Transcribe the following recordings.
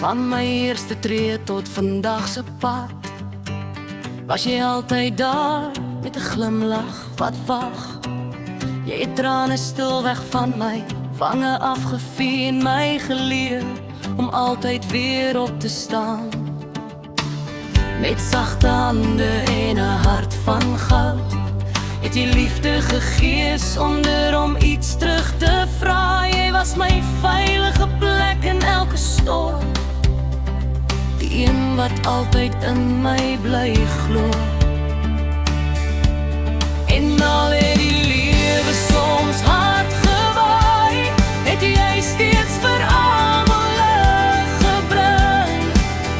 Van my eerste tree tot vandag se pad was jy altyd daar met 'n glimlach wat wag. Jy het trane stilweg van my wange afgevee en my geleer om altyd weer op te staan. Met sagte hande en 'n hart van goud het jy liefde gegee sonder om iets terug te vra. Jy was my veilige plek in elke storm, die een wat altyd in my bly glo. En al het die lewe soms hard gewaai, het jy steeds vir almal lig gebring.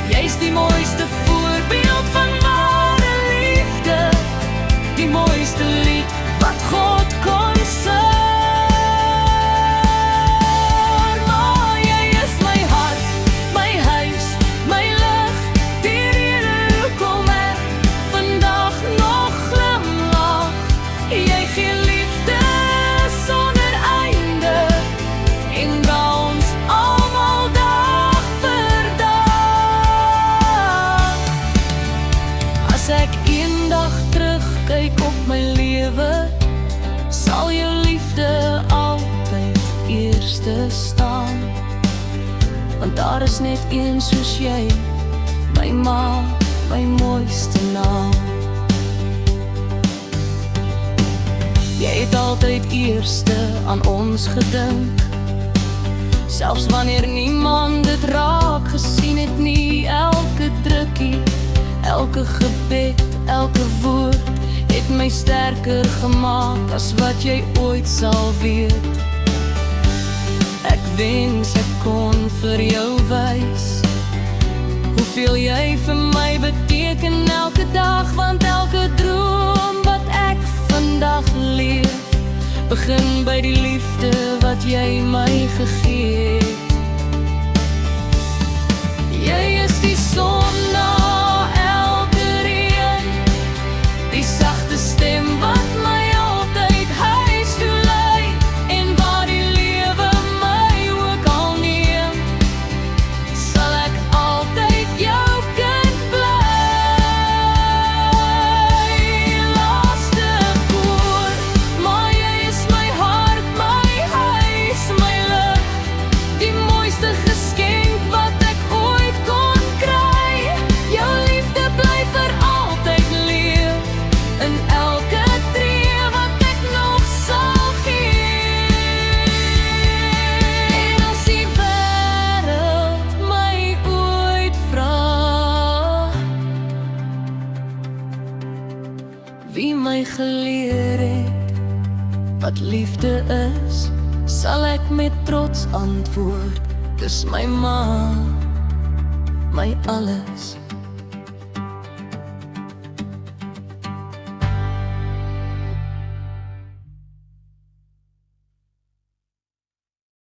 Jy's die mooiste voorbeeld van ware liefde, die mooiste lied wat God kon sing. Maar jy is my hart, my huis, my lig, die rede hoekom ek vandag nog glimlach. Jy gee liefde sonder einde en dra ons almal dag vir dag. As ek eendag terugkyk op my lewe, sal jou liefde altyd eerste staan. Want daar is net een soos jy, my ma, my mooiste naam. Jy het altyd eerste aan ons gedink, selfs wanneer niemand dit raak gesien het nie. Elke drukkie, elke gebed, elke woord het my sterker gemaak as wat jy ooit sal weet. Ek wens ek kon vir jou wys hoeveel jy vir my beteken elke dag, want elke droom wat ek vandag leef begin by die liefde wat jy my gegee het. Jy is die son na elke reën, die sagte stem wat my altyd huis toe lei, en waar die lewe my ook al neem, sal ek altyd jou kind bly. Laaste koor, maar jy is my hart, my huis, my lig, die mooiste geskenk wat ek ooit kon kry. Jou liefde bly vir altyd leef in elke tree wat ek nog sal gee. En as die wêreld my ooit vra wie my geleer het wat liefde is, sal ek met trots antwoord, dis my ma, my alles.